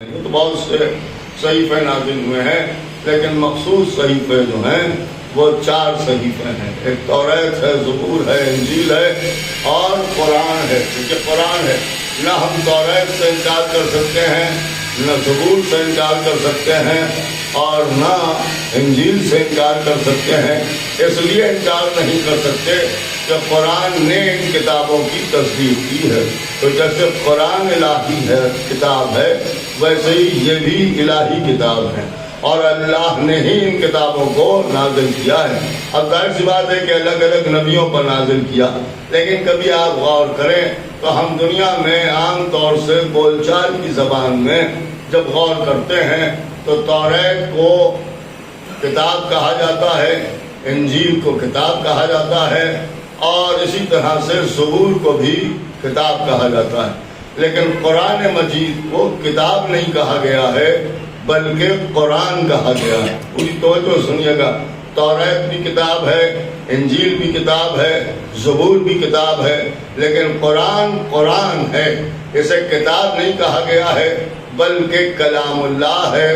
تو بہت سے صحیفے نازل ہوئے ہیں، لیکن مخصوص صحیفے جو ہیں وہ 4 صحیفے ہیں۔ ایک توریت ہے، زبور ہے، انجیل ہے اور قرآن ہے۔ کیونکہ قرآن ہے، نہ ہم توریت سے انکار کر سکتے ہیں، نہ زبور سے انکار کر سکتے ہیں اور نہ انجیل سے انکار کر سکتے ہیں۔ اس لیے انکار نہیں کر سکتے کہ قرآن نے ان کتابوں کی تصدیق کی ہے۔ تو جیسے قرآن الہی ہے، کتاب ہے، ویسے ہی یہ بھی الہی کتاب ہے اور اللہ نے ہی ان کتابوں کو نازل کیا ہے۔ اب ظاہر سی بات ہے کہ الگ الگ نبیوں پر نازل کیا، لیکن کبھی آپ غور کریں تو ہم دنیا میں عام طور سے بول چال کی زبان میں جب غور کرتے ہیں تو توریت کو کتاب کہا جاتا ہے، انجیل کو کتاب کہا جاتا ہے اور اسی طرح سے زبور کو بھی کتاب کہا جاتا ہے۔ لیکن قرآن مجید کو کتاب نہیں کہا گیا ہے بلکہ قرآن کہا گیا ہے۔ پوری توجہ سنیے گا، توریت بھی کتاب ہے، انجیل بھی کتاب ہے، زبور بھی کتاب ہے، لیکن قرآن ہے، اسے کتاب نہیں کہا گیا ہے بلکہ کلام اللہ ہے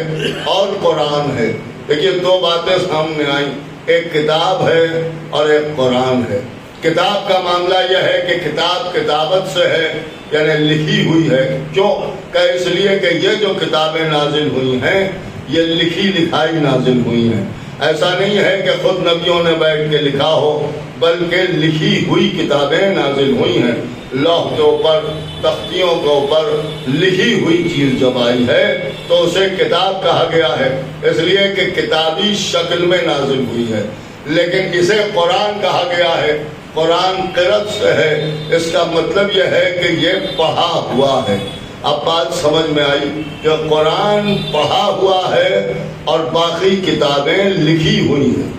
اور قرآن ہے۔ دیکھیے 2 باتیں سامنے آئیں، ایک کتاب ہے اور ایک قرآن ہے۔ کتاب کا معاملہ یہ ہے کہ کتاب کتابت سے ہے، یعنی لکھی ہوئی ہے۔ کیوں کہ اس لیے کہ یہ جو کتابیں نازل ہوئی ہیں یہ لکھی لکھائی نازل ہوئی ہیں۔ ایسا نہیں ہے کہ خود نبیوں نے بیٹھ کے لکھا ہو، بلکہ لکھی ہوئی کتابیں نازل ہوئی ہیں۔ لوح کے اوپر، تختیوں کے اوپر لکھی ہوئی چیز جب آئی ہے تو اسے کتاب کہا گیا ہے، اس لیے کہ کتابی شکل میں نازل ہوئی ہے۔ لیکن اسے قرآن کہا گیا ہے، قرآن قرأت سے ہے، اس کا مطلب یہ ہے کہ یہ پڑھا ہوا ہے۔ اب بات سمجھ میں آئی کہ قرآن پڑھا ہوا ہے اور باقی کتابیں لکھی ہوئی ہیں۔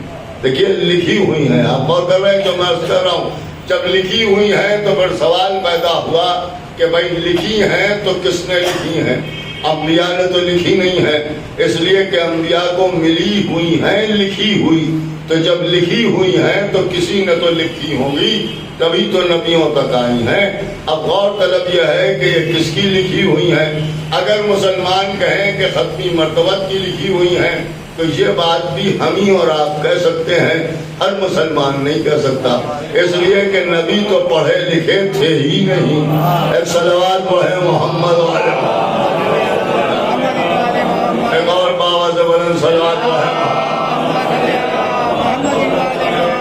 دیکھیے لکھی ہوئی ہیں، آپ غور کر رہے ہیں جو میں کر رہا ہوں۔ جب لکھی ہوئی ہیں تو پھر سوال پیدا ہوا کہ بھائی لکھی ہیں تو کس نے لکھی ہیں؟ انبیاء نے تو لکھی نہیں ہے، اس لیے کہ انبیاء کو ملی ہوئی ہیں لکھی ہوئی۔ تو جب لکھی ہوئی ہیں تو کسی نے تو لکھی ہوگی، تبھی تو نبیوں تک آئی ہیں۔ اب غور طلب یہ ہے کہ یہ کس کی لکھی ہوئی ہیں؟ اگر مسلمان کہیں کہ ختمی مرتبت کی لکھی ہوئی ہیں تو یہ بات بھی ہم ہی اور آپ کہہ سکتے ہیں، ہر مسلمان نہیں کہہ سکتا، اس لیے کہ نبی تو پڑھے لکھے تھے ہی نہیں۔ ایک صلوات پڑھے محمد والے، ایک اور بابا سے بلند صلوات پڑھے۔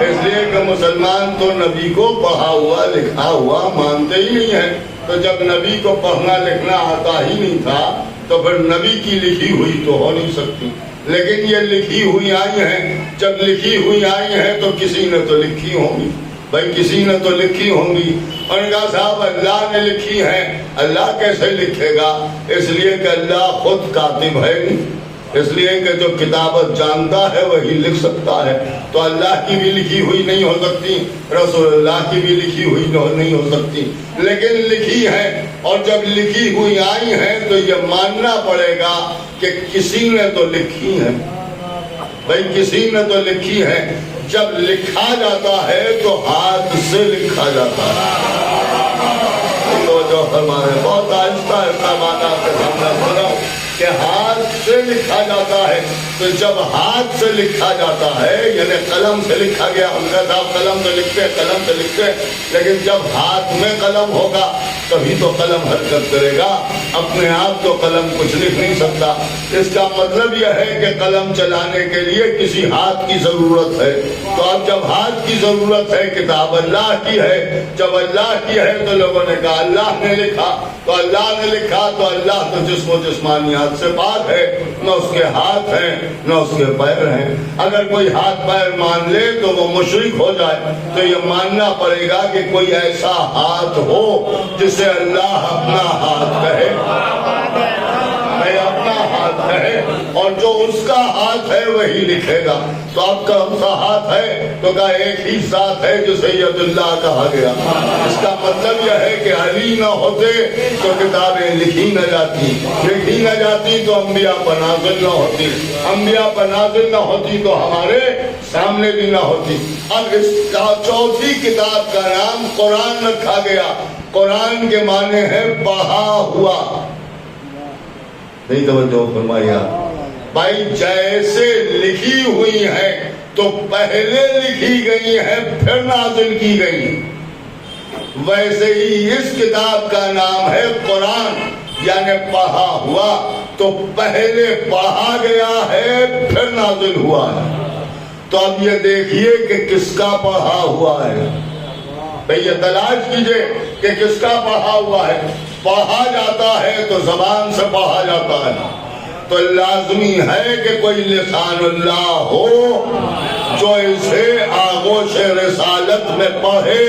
اس لیے کہ مسلمان تو نبی کو پڑھا ہوا لکھا ہوا مانتے ہی نہیں ہیں۔ تو جب نبی کو پڑھنا لکھنا آتا ہی نہیں تھا تو پھر نبی کی لکھی ہوئی تو ہو نہیں سکتی۔ لیکن یہ لکھی ہوئی آئی ہیں، جب لکھی ہوئی آئی ہیں تو کسی نے تو لکھی ہوں گی، بھائی کسی نے تو لکھی ہوں گی۔ اور کہا صاحب اللہ نے لکھی ہیں، اللہ کیسے لکھے گا؟ اس لیے کہ اللہ خود کاتب ہے نہیں، اس لیے کہ جو کتابت جانتا ہے وہی لکھ سکتا ہے۔ تو اللہ کی بھی لکھی ہوئی نہیں ہو سکتی، رسول اللہ کی بھی لکھی ہوئی نہیں ہو سکتی، لیکن لکھی ہے۔ اور جب لکھی ہوئی آئی ہیں تو یہ ماننا پڑے گا کہ کسی نے تو لکھی ہے، بھائی کسی نے تو لکھی ہے۔ جب لکھا جاتا ہے تو ہاتھ سے لکھا جاتا ہے۔ تو جو ہمارے بہت آہستہ آہستہ بات آپ کے سامنے بولا کہ ہاتھ سے لکھا جاتا ہے۔ تو جب ہاتھ سے لکھا جاتا ہے یعنی قلم سے لکھا گیا، ہم کہتے ہیں قلم سے لکھتے قلم سے لکھتے، لیکن جب ہاتھ میں قلم ہوگا تبھی تو قلم حرکت کرے گا، اپنے آپ تو قلم کچھ لکھ نہیں سکتا۔ اس کا مطلب یہ ہے کہ قلم چلانے کے لیے کسی ہاتھ کی ضرورت ہے۔ تو اب جب ہاتھ کی ضرورت ہے، کتاب اللہ کی ہے، جب اللہ کی ہے تو لوگوں نے کہا اللہ نے لکھا، تو اللہ نے لکھا تو اللہ تو جسم و جسمانیات سے پاک ہے، نہ اس کے ہاتھ ہیں نہ اس کے پیر ہیں۔ اگر کوئی ہاتھ پیر مان لے تو وہ مشرک ہو جائے۔ تو یہ ماننا پڑے گا کہ کوئی ایسا ہاتھ ہو جسے اللہ اپنا ہاتھ کہے، اپنا ہاتھ کہے، اور جو اس کا ہاتھ ہے وہی لکھے گا۔ تو آپ کا ان کا ہاتھ ہے تو کہا ایک ہی ذات ہے جو سید اللہ کہا گیا۔ اس کا مطلب یہ ہے کہ علی نہ ہوتے تو کتابیں لکھی نہ جاتی، لکھی نہ جاتی تو انبیاء پر نازل نہ ہوتی، انبیاء پر نازل نہ ہوتی تو ہمارے سامنے بھی نہ ہوتی۔ اب اس کا 4تھی کتاب کا نام قرآن رکھا گیا۔ قرآن کے معنی ہے پڑھا ہوا۔ نہیں توجہ فرمائی آپ؟ بھائی جیسے لکھی ہوئی ہیں تو پہلے لکھی گئی ہیں پھر نازل کی گئی، ویسے ہی اس کتاب کا نام ہے قرآن، یعنی پڑھا ہوا تو پہلے پڑھا گیا ہے پھر نازل ہوا ہے۔ تو اب یہ دیکھیے کہ کس کا پڑھا ہوا ہے، بھئی یہ تلاش کیجئے کہ کس کا پڑھا ہوا ہے۔ پڑھا جاتا ہے تو زبان سے پڑھا جاتا ہے، تو لازمی ہے کہ کوئی لسان اللہ ہو جو اسے آغوش رسالت میں پڑھے،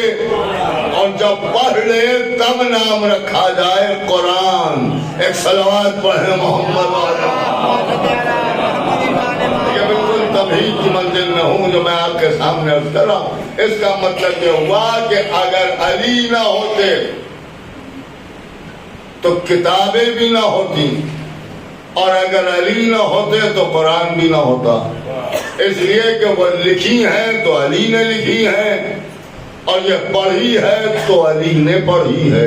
اور جب پڑھ لے تب نام رکھا جائے قرآن۔ ایک صلوات پڑھیں محمد یہ بالکل تمہید کی منزل میں ہوں جو میں آپ کے سامنے عرض کر رہا ہوں۔ اس کا مطلب یہ ہوا کہ اگر علی نہ ہوتے تو کتابیں بھی نہ ہوتی، اور اگر علی نہ ہوتے تو قرآن بھی نہ ہوتا، اس لیے کہ وہ لکھی ہیں تو علی نے لکھی ہیں، اور یہ پڑھی ہے تو علی نے پڑھی ہے۔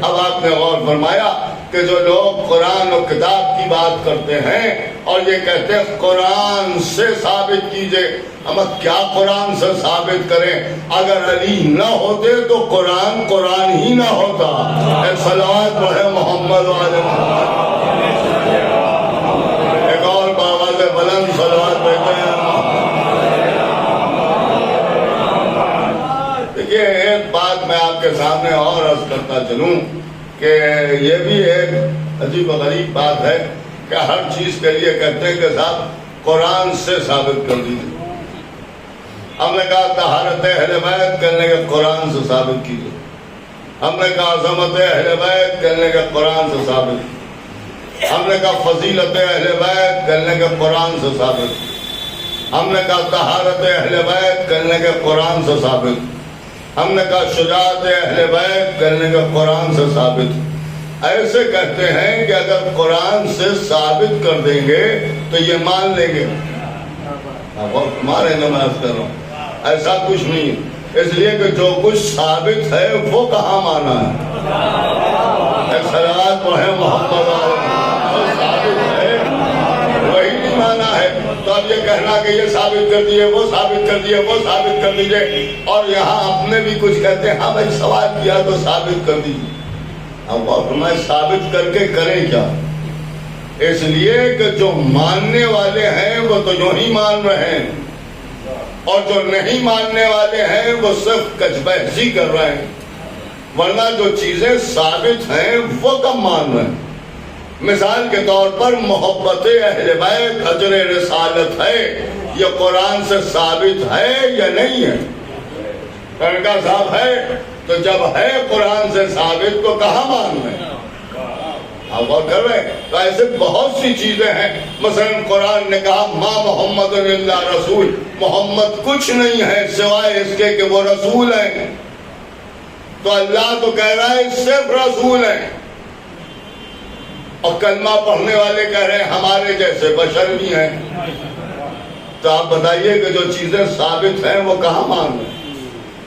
اب آپ نے غور فرمایا کہ جو لوگ قرآن و کتاب کی بات کرتے ہیں اور یہ کہتے ہیں قرآن سے ثابت کیجئے، ہم کیا قرآن سے ثابت کریں؟ اگر علی نہ ہوتے تو قرآن ہی نہ ہوتا۔ ایک صلوات پڑھے محمد والے محمد، ایک اور باواز بلند صلوات پڑھتے ہیں۔ دیکھیے ایک بات میں آپ کے سامنے اور عرض کرتا چلوں کہ یہ بھی ایک عجیب و غریب بات ہے کہ ہر چیز کے لیے کہتے ہیں کہ صاحب قرآن سے ثابت کر دیجیے۔ ہم نے کہا طہارت اہل بیت کرنے کے قرآن سے ثابت کیجیے، ہم نے کہا عظمت اہل بیت کرنے کے قرآن سے ثابت، ہم نے کہا فضیلت اہل بیت کرنے کے قرآن سے ثابت، ہم نے کہا طہارت اہل بیت کرنے کے قرآن سے ثابت، ہم نے کہا شجاعت اہل بیت کرنے کا قرآن سے ثابت۔ ایسے کہتے ہیں کہ اگر قرآن سے ثابت کر دیں گے تو یہ مان لیں گے، مارے نماز کر رہا ہوں، ایسا کچھ نہیں ہے، اس لیے کہ جو کچھ ثابت ہے وہ کہاں مانا ہے؟ صلوات پڑھیں محمد وہی نہیں مانا ہے۔ تو اب یہ کہنا کہ یہ ثابت کر دیئے، وہ ثابت کر دیئے، وہ ثابت کر دیجئے، اور یہاں اپنے بھی کچھ کہتے ہیں ہاں بھائی سوال کیا تو ثابت کر دیجئے۔ اب میں ثابت کر کے کریں کیا؟ اس لیے کہ جو ماننے والے ہیں وہ تو یوں ہی مان رہے ہیں، اور جو نہیں ماننے والے ہیں وہ صرف کچھ بحثی کر رہے ہیں، ورنہ جو چیزیں ثابت ہیں وہ کم مان رہے ہیں۔ مثال کے طور پر محبت اہل بیت اجر رسالت ہے، یہ قرآن سے ثابت ہے یا نہیں ہے؟ کہا صاحب ہے، تو جب ہے قرآن سے ثابت تو کہاں مان رہے ہیں؟ آپ غور کر رہے ہیں؟ تو ایسے بہت سی چیزیں ہیں، مثلا قرآن نے کہا ما محمد الا رسول، محمد کچھ نہیں ہے سوائے اس کے کہ وہ رسول ہیں، تو اللہ تو کہہ رہا ہے صرف رسول ہیں، اور کلمہ پڑھنے والے کہہ رہے ہیں ہمارے جیسے بشر بھی ہیں۔ تو آپ بتائیے کہ جو چیزیں ثابت ہیں وہ کہاں مان رہے ہیں؟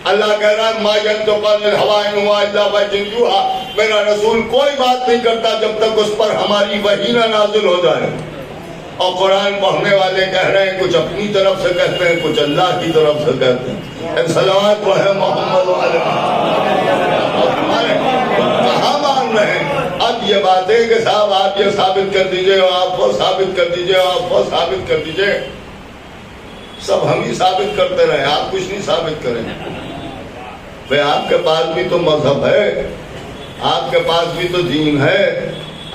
اللہ کہہ رہا ہے ما ينطق عن الهوى ان هو الا وحی یوحی، میرا رسول کوئی بات نہیں کرتا جب تک اس پر ہماری وحی نہ نازل ہو جائے۔ اور قرآن پڑھنے والے کہہ رہے ہیں کچھ اپنی طرف سے کہتے ہیں، کچھ اللہ کی طرف سے کہتے ہیں۔ صلوات پڑھیں محمد علیہ، کہاں مان رہے ہیں؟ اب یہ بات ہے کہ صاحب آپ یہ ثابت کر دیجئے، آپ وہ ثابت کر دیجئے، آپ وہ ثابت کر دیجئے، سب ہم ہی ثابت کرتے رہے، آپ کچھ نہیں ثابت کریں۔ بھئی آپ کے پاس بھی تو مذہب ہے، آپ کے پاس بھی تو دین ہے،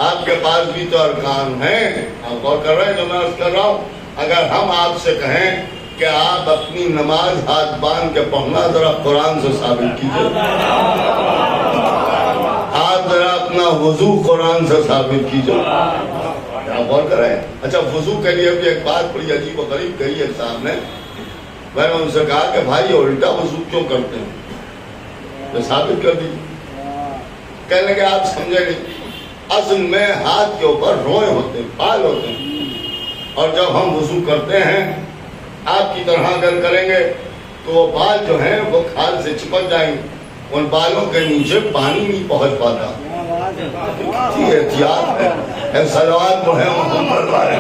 آپ کے پاس بھی تو ارکان ہیں۔ آپ غور کر رہے ہیں جو میں عرض کر رہا ہوں؟ اگر ہم آپ سے کہیں کہ آپ اپنی نماز ہاتھ باندھ کے پڑھنا ذرا قرآن سے ثابت کیجئے، آپ ذرا اپنا وضو قرآن سے ثابت کیجئے، آپ غور کر رہے ہیں؟ اچھا وضو کے لیے بھی ایک بات بڑی عجیب و غریب کہی ہے صاحب نے، میں نے ان سے کہا کہ بھائی الٹا وضو کیوں کرتے ہیں؟ تو ثابت کر دیجیے۔ کہنے لگے آپ سمجھے نہیں، اصل میں ہاتھ کے اوپر روئے ہوتے ہیں، بال ہوتے ہیں، اور جب ہم وضو کرتے ہیں آپ کی طرح اگر کریں گے تو وہ بال جو ہیں وہ کھال سے چپک جائیں گے، ان بالوں کے نیچے پانی نہیں پہنچ پاتا، احتیاط ہے، صلوات پڑھیں محمد والے۔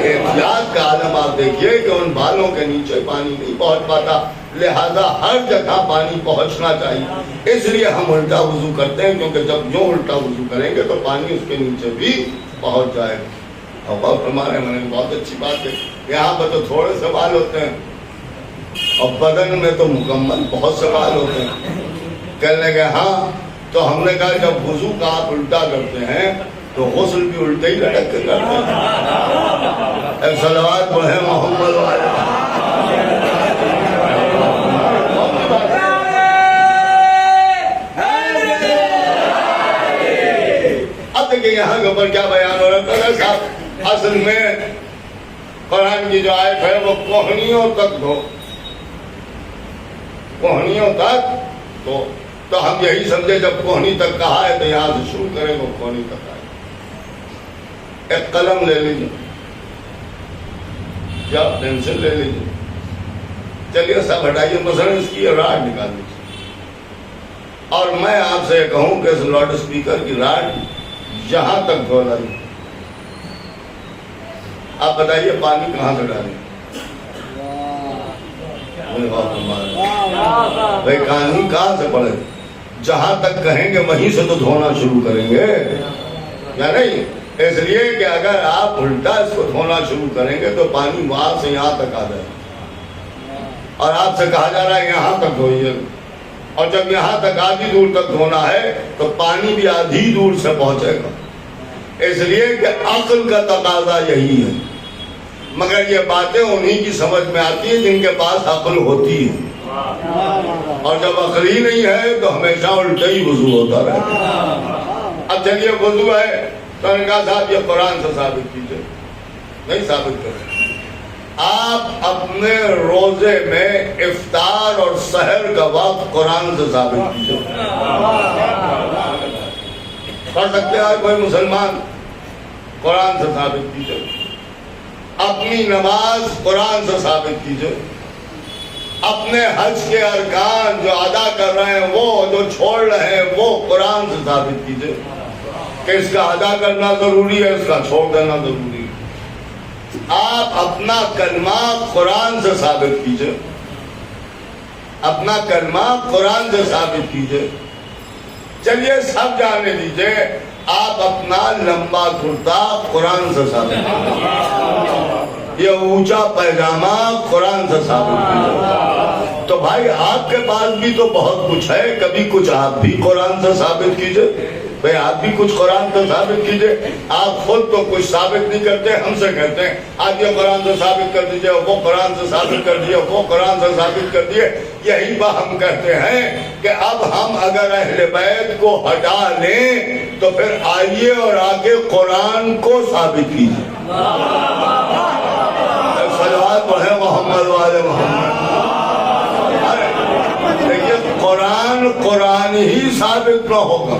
احتیاط کا عالم آپ دیکھیے کہ ان بالوں کے نیچے پانی نہیں پہنچ پاتا، لہذا ہر جگہ پانی پہنچنا چاہیے۔ اس لیے ہم الٹا وضو کرتے ہیں، کیونکہ جب یوں الٹا وضو کریں گے تو پانی اس کے نیچے بھی پہنچ جائے گا۔ اور بہت ہمارے میں نے بہت اچھی بات ہے، یہاں پر تو تھوڑے سے بال ہوتے ہیں اور بدن میں تو مکمل بہت سے بال ہوتے ہیں۔ کہنے لگے ہاں، تو ہم نے کہا جب وضو کا آپ الٹا کرتے ہیں تو غسل بھی الٹے ہی لٹک کے کرتے ہیں۔ صلوات پڑھیں محمد والے۔ اب دیکھیں یہاں کے اوپر کیا بیان ہو رہا ہے صاحب، اصل میں قرآن کی جو آیت ہے وہ کوہنیوں تک دو، کوہنیوں تک تو ہم یہی سمجھے جب کوہنی تک کہا ہے تو یہاں سے شروع کریں وہ کوہنی تک آئے۔ ایک قلم لے لیجیے یا پینسل لے لیجیے، چلیے سب ہٹائیے، مثلا اس کی راڈ نکال لیجیے، اور میں آپ سے کہوں کہ اس لاؤڈ اسپیکر کی راڈ یہاں تک دھو ڈالیں، آپ بتائیے پانی کہاں سے ڈالیں؟ بھائی قانون کہاں سے پڑھے؟ جہاں تک کہیں گے وہیں سے تو دھونا شروع کریں گے یا نہیں؟ اس لیے کہ اگر آپ الٹا اس کو دھونا شروع کریں گے تو پانی وہاں سے یہاں تک آ جائے، اور آپ سے کہا جا رہا ہے یہاں تک دھوئیے، اور جب یہاں تک آدھی دور تک دھونا ہے تو پانی بھی آدھی دور سے پہنچے گا۔ اس لیے کہ عقل کا تقاضا یہی ہے، مگر یہ باتیں انہی کی سمجھ میں آتی ہیں جن کے پاس عقل ہوتی ہے، اور جب عقل ہی نہیں ہے تو ہمیشہ الٹا ہی وضو ہوتا رہتا۔ اب چلیے وضو ہے تو نے کہا صاحب یہ قرآن سے ثابت کیجئے، نہیں ثابت کریں، آپ اپنے روزے میں افطار اور سحر کا وقت قرآن سے ثابت کیجئے۔ پڑھ سکتے ہیں کوئی مسلمان؟ قرآن سے ثابت کیجئے۔ اپنی نماز قرآن سے ثابت کیجئے۔ اپنے حج کے ارکان جو ادا کر رہے ہیں، وہ جو چھوڑ رہے ہیں، وہ قرآن سے ثابت کیجئے کہ اس کا ادا کرنا ضروری ہے، اس کا چھوڑ دینا ضروری ہے۔ آپ اپنا کلمہ قرآن سے ثابت کیجئے، اپنا کلمہ قرآن سے ثابت کیجئے۔ چلیے سب جانے دیجئے، آپ اپنا لمبا کرتا قرآن سے ثابت کیجئے، یہ اونچا پیجامہ قرآن سے ثابت کیجئے۔ تو بھائی آپ کے پاس بھی تو بہت کچھ ہے، کبھی کچھ آپ بھی قرآن سے ثابت کیجئے، بھئی آپ بھی کچھ قرآن سے ثابت کیجئے۔ آپ خود تو کچھ ثابت نہیں کرتے، ہم سے کہتے ہیں آپ یہ قرآن سے ثابت کر دیجئے، وہ قرآن سے ثابت کر دیئے، وہ قرآن سے ثابت کر دیئے۔ یہی بات ہم کہتے ہیں کہ اب ہم اگر اہل بیت کو ہٹا لیں تو پھر آئیے اور آگے قرآن کو ثابت کیجئے۔ صلوات پڑھیں محمد والے محمد۔ دیکھیے قرآن ہی ثابت نہ ہوگا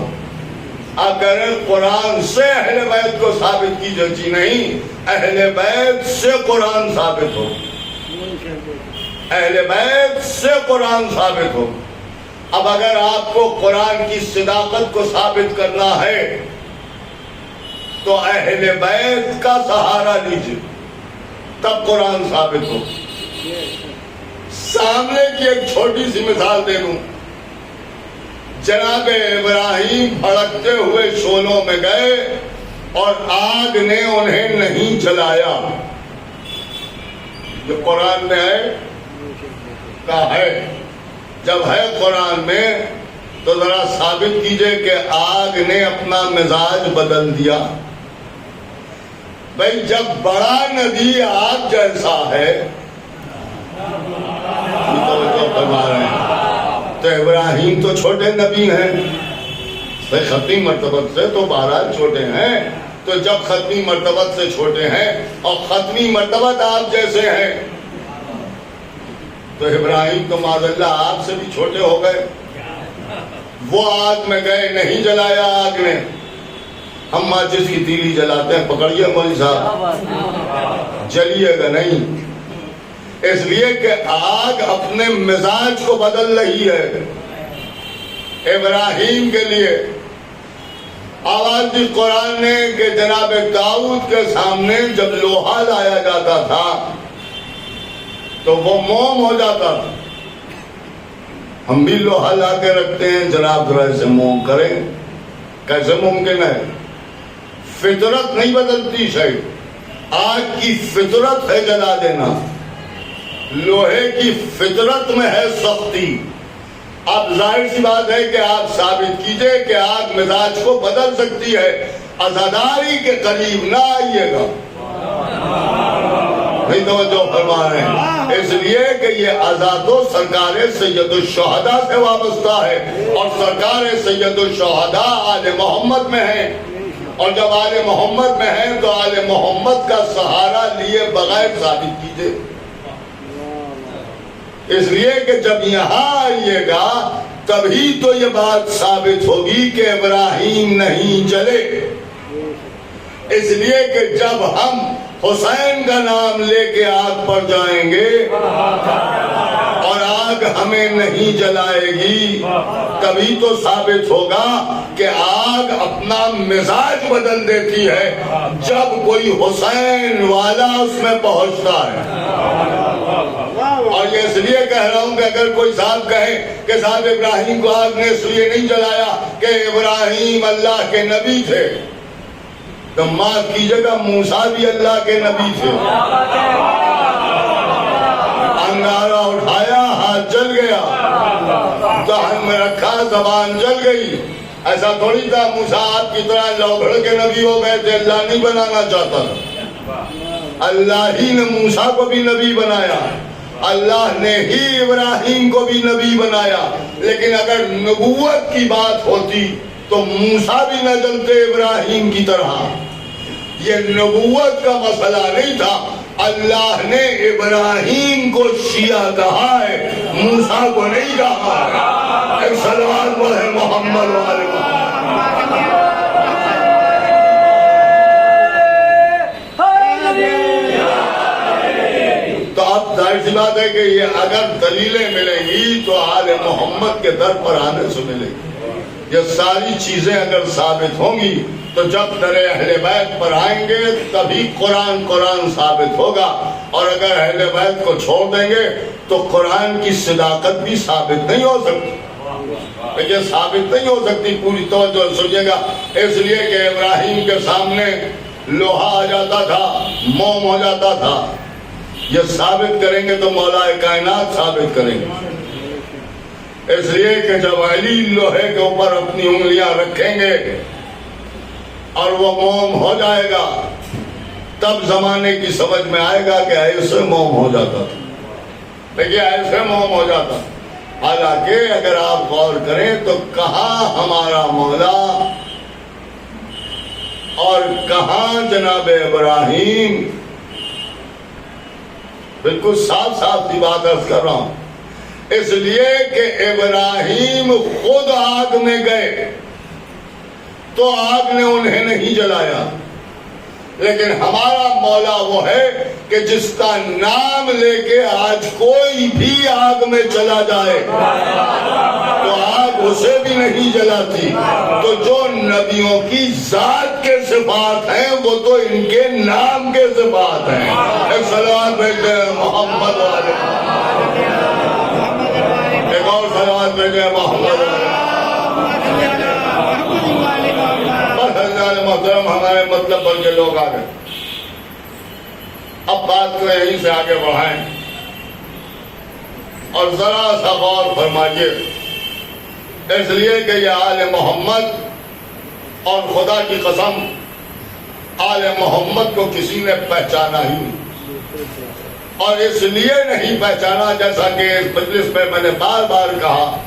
اگر قرآن سے اہل بیت کو ثابت کی جاتی نہیں، اہل بیت سے قرآن ثابت ہو، اہل بیت سے قرآن ثابت ہو۔ اب اگر آپ کو قرآن کی صداقت کو ثابت کرنا ہے تو اہل بیت کا سہارا لیجیے، تب قرآن ثابت ہو۔ سامنے کی ایک چھوٹی سی مثال دے دوں، جناب ابراہیم بھڑکتے ہوئے شولوں میں گئے اور آگ نے انہیں نہیں جلایا، یہ قرآن میں ہے کہا ہے؟ جب ہے قرآن میں تو ذرا ثابت کیجئے کہ آگ نے اپنا مزاج بدل دیا۔ بھئی جب بڑا نبی آگ جیسا ہے تو ابراہیم تو چھوٹے نبی ہیں، بھئی ختمی مرتبت سے تو بہرحال چھوٹے ہیں، تو جب ختمی مرتبت سے چھوٹے ہیں اور ختمی مرتبت آپ جیسے ہیں تو ابراہیم تو معاذ اللہ آپ سے بھی چھوٹے ہو گئے۔ وہ آگ میں گئے، نہیں جلایا آگ نے۔ ہم ماچس کی تیلی جلاتے ہیں، پکڑیے مولوی صاحب، جلیے گا نہیں، اس لیے کہ آگ اپنے مزاج کو بدل رہی ہے، ابراہیم کے لیے آواز دی قرآن نے کہ جناب داؤد کے سامنے جب لوہا لایا جاتا تھا تو وہ موم ہو جاتا تھا. ہم بھی لوہا لا کے رکھتے ہیں جناب ذرا سے موم کریں. کیسے ممکن ہے؟ فطرت نہیں بدلتی شاید. آگ کی فطرت ہے جلا دینا، لوہے کی فطرت میں ہے سختی. اب ظاہر سی بات ہے کہ آپ ثابت کیجئے کہ آگ مزاج کو بدل سکتی ہے. عزاداری کے قریب نہ آئیے گا. نہیں توجہ فرما رہے ہیں. اس لیے کہ یہ عزا تو سرکار سید الشہداء سے وابستہ ہے، اور سرکار سید الشہداء آل محمد میں ہیں، اور جب آل محمد میں ہیں تو آل محمد کا سہارا لیے بغیر ثابت کیجئے. اس لیے کہ جب یہاں آئیے گا تبھی تو یہ بات ثابت ہوگی کہ ابراہیم نہیں جلے. اس لیے کہ جب ہم حسین کا نام لے کے آگ پر جائیں گے اور آگ ہمیں نہیں جلائے گی، تبھی تو ثابت ہوگا کہ آگ اپنا مزاج بدل دیتی ہے جب کوئی حسین والا اس میں پہنچتا ہے. اور یہ اس لیے کہہ رہا ہوں کہ اگر کوئی صاحب کہے کہ صاحب ابراہیم کو آگ نے اس لیے نہیں جلایا کہ ابراہیم اللہ کے نبی تھے، تو معاف کیجیے گا موسیٰ بھی اللہ کے نبی تھے. انگارہ اٹھایا ہاتھ جل گیا، دہن میں رکھا زبان جل گئی. ایسا تھوڑی تھا موسیٰ آپ کی طرح لوبھڑ کے نبی ہو گئے تھے. اللہ نہیں بنانا چاہتا تھا، اللہ ہی نے موسیٰ کو بھی نبی بنایا، اللہ نے ہی ابراہیم کو بھی نبی بنایا. لیکن اگر نبوت کی بات ہوتی تو موسیٰ بھی نہ جلتے ابراہیم کی طرح. یہ نبوت کا مسئلہ نہیں تھا. اللہ نے ابراہیم کو شیعہ کہا ہے، موسیٰ کو نہیں کہا. ایک صلوات پڑھے محمد والے تو اب ظاہر سی بات ہے کہ یہ اگر دلیلیں ملیں گی تو آل محمد کے در پر آنے سے ملے گی. یہ ساری چیزیں اگر ثابت ہوں گی تو جب در اہل بیت پر آئیں گے تبھی قرآن ثابت ہوگا. اور اگر اہل بیت کو چھوڑ دیں گے تو قرآن کی صداقت بھی ثابت نہیں ہو سکتی. یہ ثابت نہیں ہو سکتی. پوری توجہ سنیے گا. اس لیے کہ ابراہیم کے سامنے لوہا آ جاتا تھا، موم ہو جاتا تھا. یہ ثابت کریں گے تو مولا کائنات ثابت کریں گے. اس لیے کہ جب علی لوہے کے اوپر اپنی انگلیاں رکھیں گے اور وہ موم ہو جائے گا تب زمانے کی سمجھ میں آئے گا کہ ایسے موم ہو جاتا تھا. دیکھیے ایسے موم ہو جاتا. حالانکہ اگر آپ غور کریں تو کہاں ہمارا مولا اور کہاں جناب ابراہیم. بالکل صاف صاف سی بات عرض کر رہا ہوں. اس لیے کہ ابراہیم خود آگ میں گئے تو آگ نے انہیں نہیں جلایا. لیکن ہمارا مولا وہ ہے کہ جس کا نام لے کے آج کوئی بھی آگ میں چلا جائے تو آگ اسے بھی نہیں جلاتی. تو جو نبیوں کی ذات کے صفات ہیں وہ تو ان کے نام کے صفات ہیں. ایک صلوات بھیجتے ہیں محمد والے، ایک اور صلوات بھیجتے ہیں محمد والے. محترم ہمارے مطلب بن کے لوگ آ گئے. اب بات کو یہیں سے آگے بڑھائیں اور ذرا سا غور فرمائیے. اس لیے کہ یہ آل محمد اور خدا کی قسم آل محمد کو کسی نے پہچانا ہی نہیں. اور اس لیے نہیں پہچانا جیسا کہ اس مجلس میں نے بار بار کہا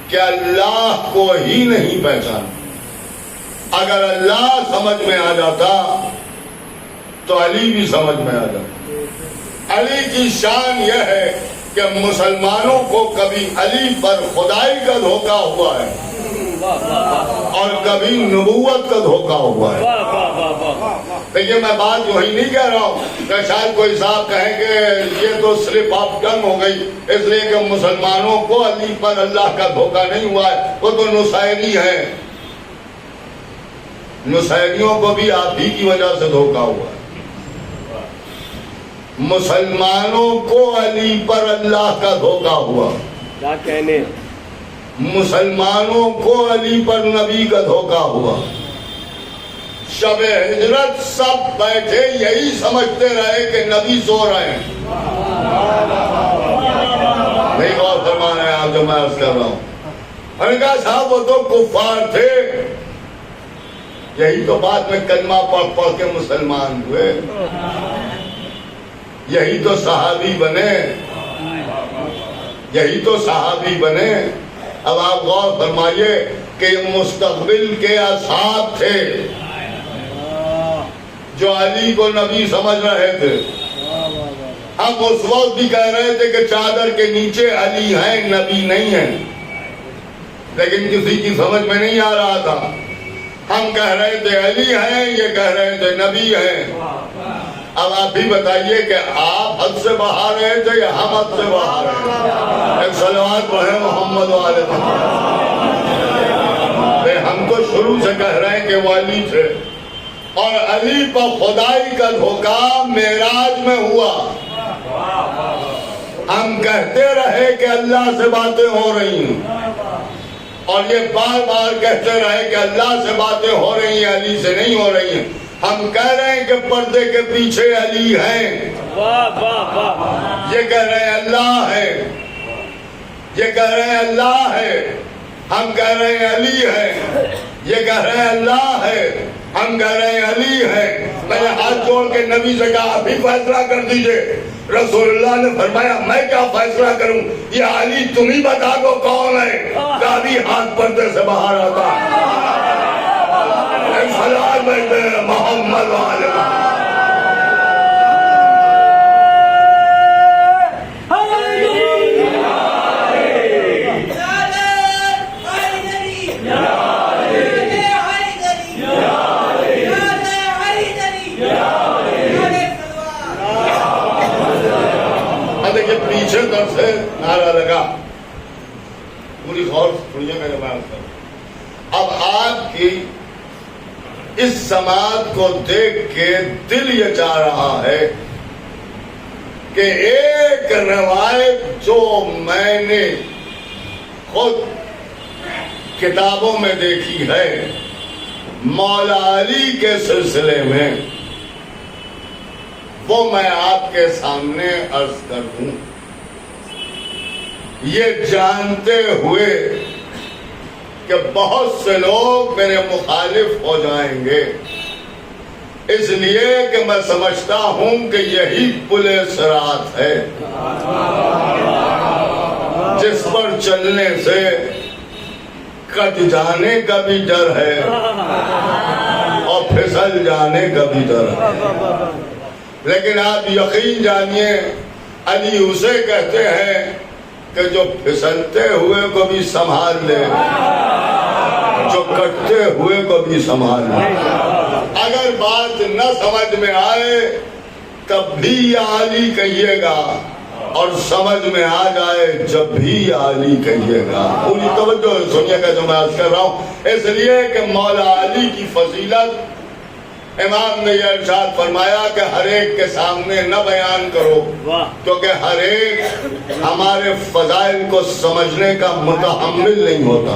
کہ اللہ کو ہی نہیں پہچانا. اگر اللہ سمجھ میں آ جاتا تو علی بھی سمجھ میں آ جاتا. علی کی شان یہ ہے کہ مسلمانوں کو کبھی علی پر خدائی کا دھوکہ ہوا ہے اور کبھی نبوت کا دھوکہ ہوا ہے. دیکھیے میں بات وہی نہیں کہہ رہا ہوں کہ شاید کوئی صاحب کہیں کہ یہ تو سلپ آف ٹنگ ہو گئی اس لیے کہ مسلمانوں کو علی پر اللہ کا دھوکہ نہیں ہوا ہے، وہ تو نصیری ہے، نصیریوں کو بھی آپ ہی کی وجہ سے دھوکہ ہوا ہے۔ مسلمانوں کو علی پر اللہ کا دھوکہ ہوا، کیا کہنے، مسلمانوں کو علی پر نبی کا دھوکہ ہوا۔ شب ہجرت سب بیٹھے یہی سمجھتے رہے کہ نبی سو رہے ہیں، نہیں غور فرما رہے ہیں آپ جو میں عرض کر رہا ہوں۔ میں نے کہا صاحب وہ تو کفار تھے، یہی تو بعد میں کلمہ پڑھ پڑھ کے مسلمان ہوئے، یہی تو صحابی بنے، یہی تو صحابی بنے۔ اب آپ غور فرمائیے کہ مستقبل کے اصحاب تھے جو علی کو نبی سمجھ رہے تھے۔ ہم اس وقت بھی کہہ رہے تھے کہ چادر کے نیچے علی ہیں، نبی نہیں ہیں، لیکن کسی کی سمجھ میں نہیں آ رہا تھا۔ ہم کہہ رہے تھے علی ہیں، یہ کہہ رہے تھے نبی ہیں۔ اب آپ بھی بتائیے کہ آپ حد سے باہر رہے تھے یا ہم حد سے باہر رہے؟ ایک صلوات پڑھیں محمد والے پر۔ ہم تو شروع سے کہہ رہے ہیں کہ وہ علی تھے، اور علی پر خدائی کا دھوکہ معراج میں ہوا۔ ہم کہتے رہے کہ اللہ سے باتیں ہو رہی ہیں، اور یہ بار بار کہتے رہے کہ اللہ سے باتیں ہو رہی ہیں، علی سے نہیں ہو رہی ہیں۔ ہم کہہ رہے ہیں کہ پردے کے پیچھے علی ہیں، یہ کہہ رہے ہیں اللہ ہے، یہ کہہ رہے ہیں اللہ ہے۔ ہم کہہ رہے ہیں علی ہے، یہ کہہ رہے ہیں اللہ ہے، ہم کہہ رہے ہیں علی ہے۔ میں نے ہاتھ جوڑ کے نبی سے کہا ابھی فیصلہ کر دیجئے۔ رسول اللہ نے فرمایا میں کیا فیصلہ کروں، یہ علی تم ہی بتا دو کون ہے۔ کہا بھی ہاتھ پردے سے باہر آتا۔ سلام محمد والے دیکھیں پیچھے در سے نعرہ لگا، پوری غور سنیے میرے بات پر۔ اب آپ کی اس سماعت کو دیکھ کے دل یہ چاہ رہا ہے کہ ایک روایت جو میں نے خود کتابوں میں دیکھی ہے مولا علی کے سلسلے میں، وہ میں آپ کے سامنے عرض کر دوں، یہ جانتے ہوئے کہ بہت سے لوگ میرے مخالف ہو جائیں گے، اس لیے کہ میں سمجھتا ہوں کہ یہی پل صراط ہے جس پر چلنے سے کٹ جانے کا بھی ڈر ہے اور پھسل جانے کا بھی ڈر ہے۔ لیکن آپ یقین جانیے علی اسے کہتے ہیں کہ جو پھسلتے ہوئے کو بھی سنبھال لے، جو کٹتے ہوئے کو بھی سنبھال لے۔ اگر بات نہ سمجھ میں آئے تب بھی یا علی کہیے گا، اور سمجھ میں آ جائے جب بھی یا علی کہیے گا۔ پوری توجہ سنیے گا جو میں عرض کر رہا ہوں، اس لیے کہ مولا علی کی فضیلت امام نے یہ ارشاد فرمایا کہ ہر ایک کے سامنے نہ بیان کرو، کیونکہ ہر ایک ہمارے فضائل کو سمجھنے کا متحمل نہیں ہوتا۔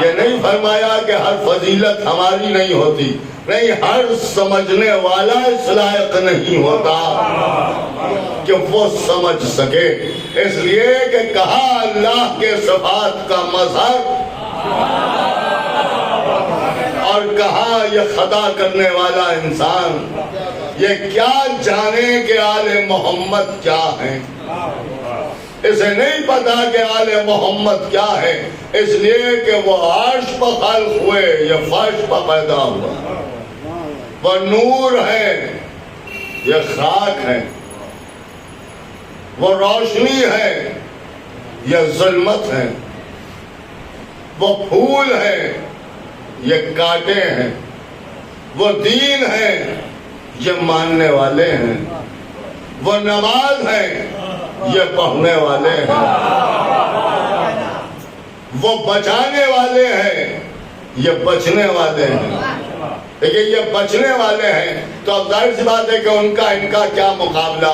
یہ نہیں فرمایا کہ ہر فضیلت ہماری نہیں ہوتی، نہیں، ہر سمجھنے والا اس لائق نہیں ہوتا کہ وہ سمجھ سکے۔ اس لیے کہ کہا اللہ کے صفات کا مظہر، اور کہا یہ خطا کرنے والا انسان، یہ کیا جانے کہ آل محمد کیا ہیں، اسے نہیں پتا کہ آل محمد کیا ہے، اس لیے کہ وہ عرش پر خلق ہوئے، یہ فرش پر پیدا ہوا، وہ نور ہے، یہ خاک ہے، وہ روشنی ہے، یہ ظلمت ہے، وہ پھول ہے، یہ کانٹے ہیں، وہ دین ہے یہ ماننے والے ہیں، وہ نماز ہے یہ پڑھنے والے ہیں، وہ بچانے والے ہیں یہ بچنے والے ہیں۔ لیکن یہ بچنے والے ہیں تو اب ظاہر سی بات ہے کہ ان کا کیا مقابلہ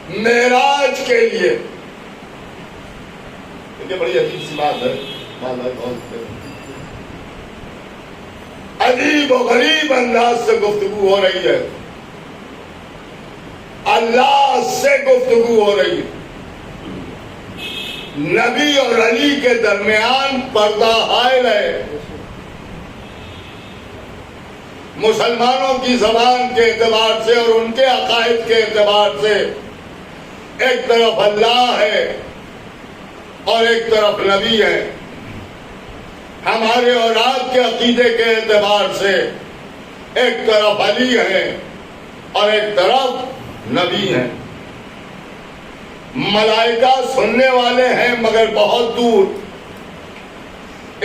معراج کے لیے۔ یہ بڑی عجیب سی بات ہے، عجیب و غریب انداز سے گفتگو ہو رہی ہے، اللہ سے گفتگو ہو رہی ہے، نبی اور علی کے درمیان پردہ حائل ہے۔ مسلمانوں کی زبان کے اعتبار سے اور ان کے عقائد کے اعتبار سے ایک طرف اللہ ہے اور ایک طرف نبی ہے، ہمارے اور آپ کے عقیدے کے اعتبار سے ایک طرف علی ہے اور ایک طرف نبی ہے۔ ملائکہ سننے والے ہیں مگر بہت دور،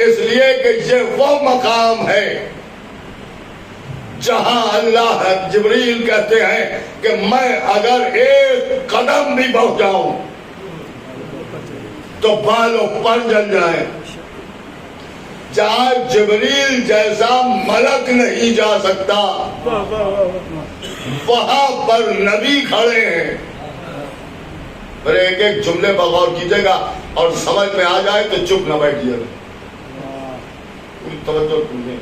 اس لیے کہ یہ وہ مقام ہے جہاں اللہ جبریل کہتے ہیں کہ میں اگر ایک قدم بھی بڑھ جاؤں تو بال و پر جل جائیں۔ جہاں جبریل جیسا ملک نہیں جا سکتا وہاں پر نبی کھڑے ہیں۔ پر ایک ایک جملے پر غور کیجئے گا اور سمجھ میں آ جائے تو چپ نہ بیٹھیے گا، توجہ کیجئے۔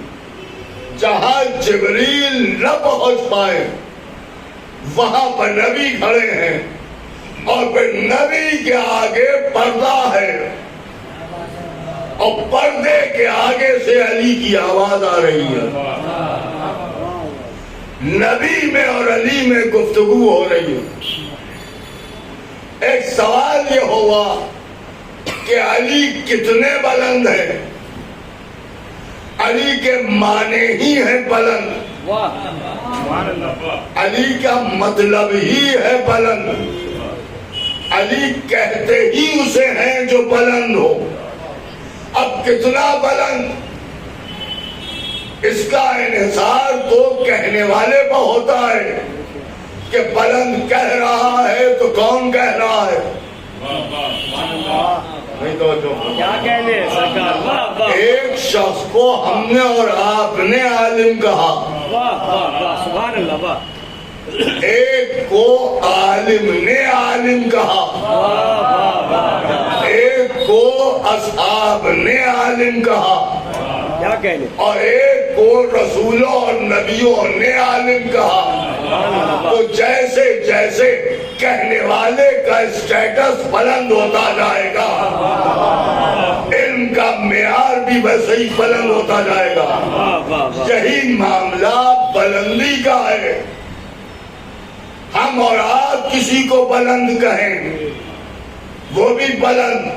جہاں جبریل نہ پہنچ پائے وہاں پر نبی کھڑے ہیں اور پھر نبی کے آگے پردہ ہے اور پردے کے آگے سے علی کی آواز آ رہی ہے۔ نبی میں اور علی میں گفتگو ہو رہی ہے۔ ایک سوال یہ ہوا کہ علی کتنے بلند ہے؟ علی کے معنی ہی ہے بلند، علی کا مطلب ہی ہے بلند، علی کہتے ہی اسے ہیں جو بلند ہو۔ اب کتنا بلند، اس کا انحصار تو کہنے والے پر ہوتا ہے کہ بلند کہہ رہا ہے تو کون کہہ رہا ہے؟ نہیں کیا کہنے سرکار؟ ایک شخص کو ہم نے اور آپ نے عالم کہا، سبحان اللہ، ایک کو عالم نے عالم کہا، ایک کو اصحاب نے عالم کہا، کیا کہنے، اور ایک کو رسولوں اور نبیوں نے عالم کہا۔ تو جیسے جیسے کہنے والے کا اسٹیٹس بلند ہوتا جائے گا علم کا معیار بھی ویسے ہی بلند ہوتا جائے گا۔ یہی معاملہ بلندی کا ہے۔ ہم اور آپ کسی کو بلند کہیں وہ بھی بلند،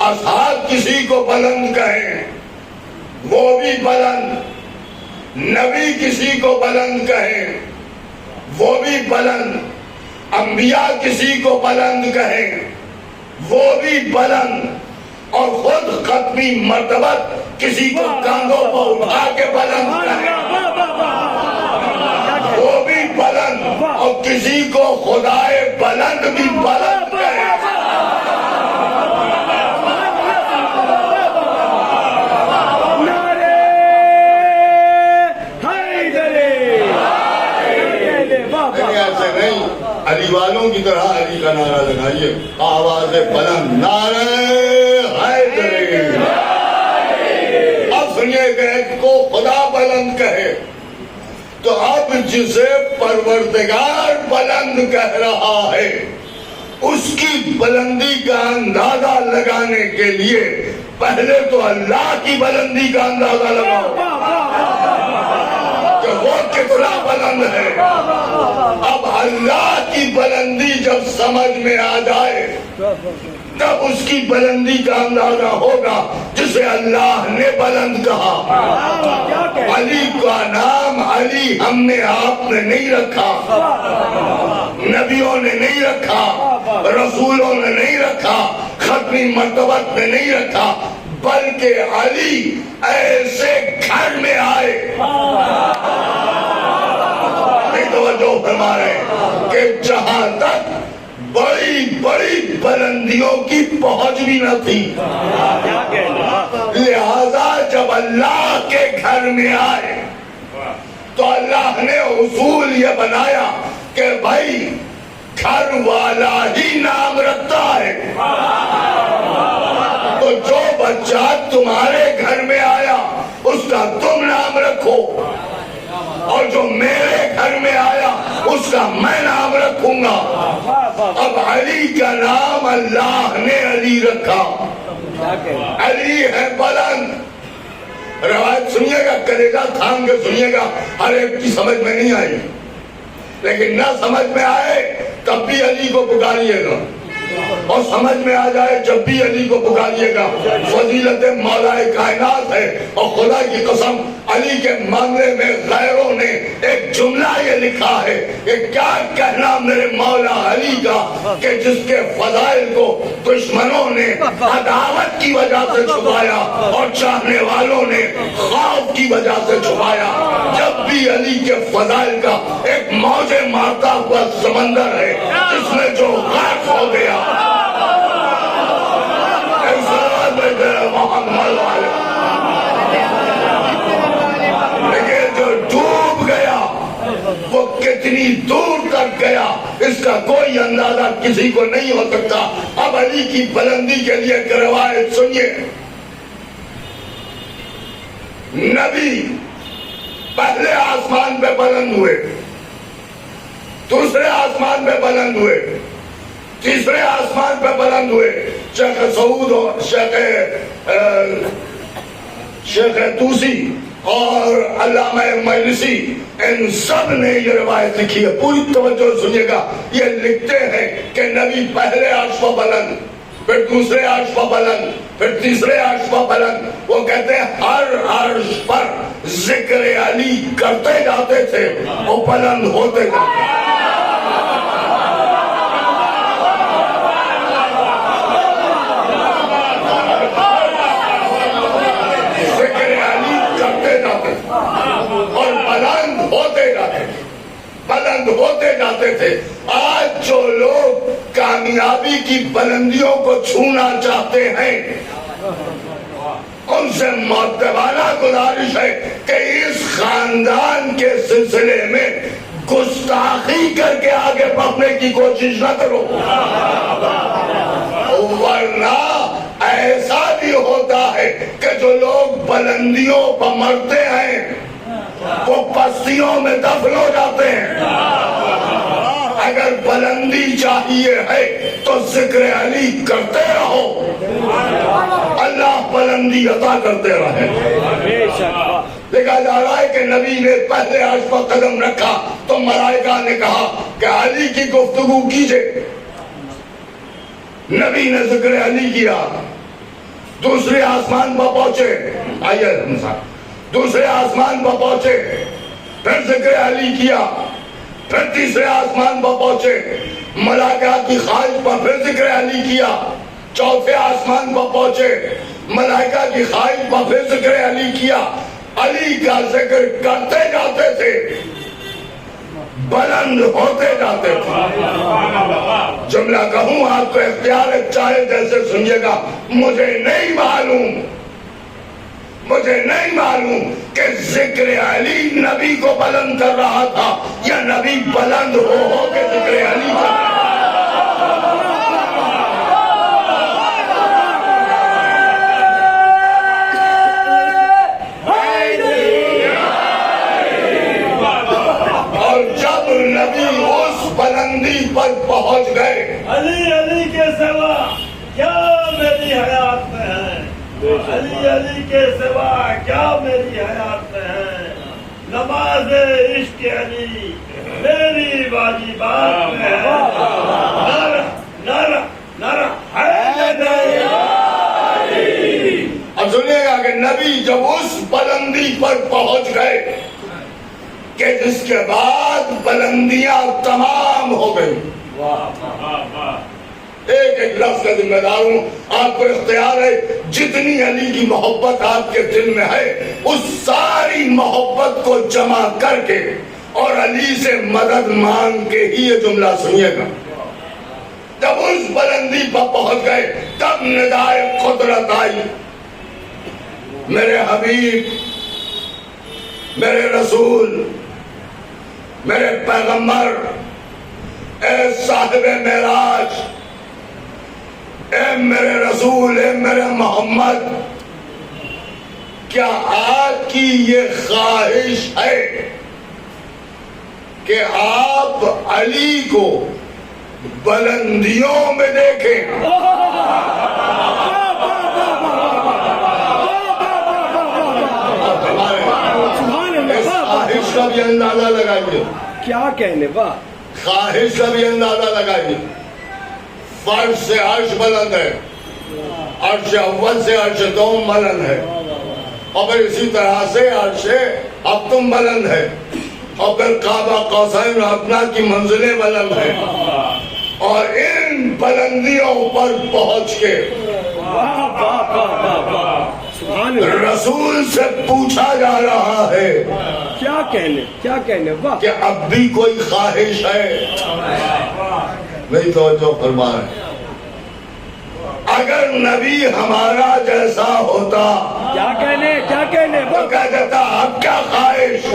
اصحاب کسی کو بلند کہیں وہ بھی بلند، نبی کسی کو بلند کہیں وہ بھی بلند، انبیاء کسی کو بلند کہیں وہ بھی بلند، اور خود ختمی مرتبت کسی کو کاندھوں پر اٹھا کے بلند کہیں وہ بھی بلند، اور کسی کو خدائے بلند بھی بلند کہیں۔ ایسے نہیں، علی والوں کی طرح علی کا نعرہ لگائیے، آواز بلند، نعرہ حیدری۔ اب سنیے کہ ایک کو خدا بلند کہے تو اب جسے پروردگار بلند کہہ رہا ہے اس کی بلندی کا اندازہ لگانے کے لیے پہلے تو اللہ کی بلندی کا اندازہ لگاؤ کہ وہ کتنا بلند ہے۔ اب اللہ کی بلندی جب سمجھ میں آ جائے تب اس کی بلندی کا اندازہ ہوگا جسے اللہ نے بلند کہا۔ علی کا نام علی ہم نے آپ نے نہیں رکھا، نبیوں نے نہیں رکھا، رسولوں نے نہیں رکھا، ختمی مرتبت نے نہیں رکھا، بلکہ علی ایسے گھر میں آئے فرما رہے ہیں کہ جہاں تک بڑی بڑی بلندیوں کی پہنچ بھی نہ تھی، کیا کہنے؟ لہذا جب اللہ کے گھر میں آئے تو اللہ نے اصول یہ بنایا کہ بھائی گھر والا ہی نام رکھتا ہے، تو جو بچہ تمہارے گھر میں آیا اس کا تم نام رکھو، اور جو میرے گھر میں آیا اس کا میں نام رکھوں گا۔ اب علی کا نام اللہ نے علی رکھا، علی ہے بلند۔ روایت سنیے گا، کلیجہ تھام کے سنیے گا، ہر ایک کی سمجھ میں نہیں آئی، لیکن نہ سمجھ میں آئے تب بھی علی کو پکاریے گا، اور سمجھ میں آ جائے جب بھی علی کو پکاریے گا۔ فضیلت مولا کائنات ہے، اور خدا کی قسم علی کے معاملے میں غیروں نے ایک جملہ یہ لکھا ہے کہ کیا کہنا میرے مولا علی کا، کہ جس کے فضائل کو دشمنوں نے عداوت کی وجہ سے چھپایا اور چاہنے والوں نے خوف کی وجہ سے چھپایا۔ جب بھی علی کے فضائل کا ایک موجے مارتا ہوا سمندر ہے جس میں جو غرق ہو گیا، لیکن جو ڈوب گیا وہ کتنی دور تک گیا اس کا کوئی اندازہ کسی کو نہیں ہو سکتا۔ اب علی کی بلندی کے لیے ایک روایت سنیے۔ نبی پہلے آسمان پہ بلند ہوئے، دوسرے آسمان پہ بلند ہوئے، تیسرے آسمان پہ بلند ہوئے۔ شیخ سعود اور شیخ توسی اور علامہ مجلسی ان سب نے یہ روایت لکھی ہے، پوری توجہ سنیے گا۔ یہ لکھتے ہیں کہ نبی پہلے عرش پر بلند، پھر دوسرے عرش پر بلند، پھر تیسرے عرش پر بلند۔ وہ کہتے ہیں ہر عرش پر ذکر علی کرتے جاتے تھے اور بلند ہوتے جاتے تھے۔ بلند ہوتے جاتے تھے۔ آج جو لوگ کامیابی کی بلندیوں کو چھونا چاہتے ہیں ان سے معتبانہ گزارش ہے کہ اس خاندان کے سلسلے میں گستاخی کر کے آگے بڑھنے کی کوشش نہ کرو، ورنہ ایسا بھی ہوتا ہے کہ جو لوگ بلندیوں پر مرتے ہیں وہ پستیوں میں دفن ہو جاتے ہیں۔ اگر بلندی چاہیے ہے تو ذکر علی کرتے رہو، اللہ بلندی عطا کرتے رہے۔ دیکھا جا رہا ہے کہ نبی نے پہلے عرش پر قدم رکھا تو ملائکہ نے کہا کہ علی کی گفتگو کیجئے۔ نبی نے ذکر علی کیا، دوسرے آسمان پر پہنچے، آئیے ہم ساتھ، دوسرے آسمان پر پہنچے، پھر ذکر علی کیا، پھر تیسرے آسمان پر پہنچے، ملائکہ کی خواہش پر پھر ذکر علی کیا، چوتھے آسمان پر پہنچے، ملائکہ کی خواہش پر پھر ذکر علی کیا۔ علی کا ذکر کرتے جاتے تھے، بلند ہوتے جاتے تھے۔ جملہ کہوں آپ کو اختیار ہے، چاہے جیسے سنیے گا۔ مجھے نہیں معلوم کہ ذکر علی نبی کو بلند کر رہا تھا یا نبی بلند ہو کے ذکر علی کر رہا تھا۔ اور جب نبی اس بلندی پر پہنچ گئے، علی کے سوا کیا میری حیات میں ہے، علی کے سوا کیا میری حیات میں ہے، نماز عشق علی میری واجبات میں ہے، نر اب سنیے گا کہ نبی جب اس بلندی پر پہنچ گئے کہ جس کے بعد بلندیاں تمام ہو گئی۔ ایک ایک لفظ کا ذمہ دار ہوں، آپ کو اختیار ہے جتنی علی کی محبت آپ کے دل میں ہے اس ساری محبت کو جمع کر کے اور علی سے مدد مانگ کے ہی یہ جملہ سنیے گا. جب اس بلندی پر پہنچ گئے تب ندائے قدرت آئی. میرے حبیب، میرے رسول، میرے پیغمبر، اے صاحب معراج، اے میرے رسول، اے میرے محمد، کیا آپ کی یہ خواہش ہے کہ آپ علی کو بلندیوں میں دیکھیں؟ اس خواہش کا بھی اندازہ لگائیے. کیا کہنے واہ. خواہش کا بھی اندازہ لگائیے. فرش سے عرش بلند ہے، عرش اول سے عرش دوم بلند ہے، اور پھر اسی طرح سے عرش ہفتم بلند ہے، اور پھر کعبہ قوسین ادنیٰ کی منزلیں بلند ہیں. اور ان بلندیوں پر پہنچ کے رسول سے پوچھا جا رہا ہے کیا کہنے واہ. کہ اب بھی کوئی خواہش ہے؟ نہیں توجہ فرما رہے. اگر نبی ہمارا جیسا ہوتا کیا کہنے تو کہہ دیتا اب کیا خواہش.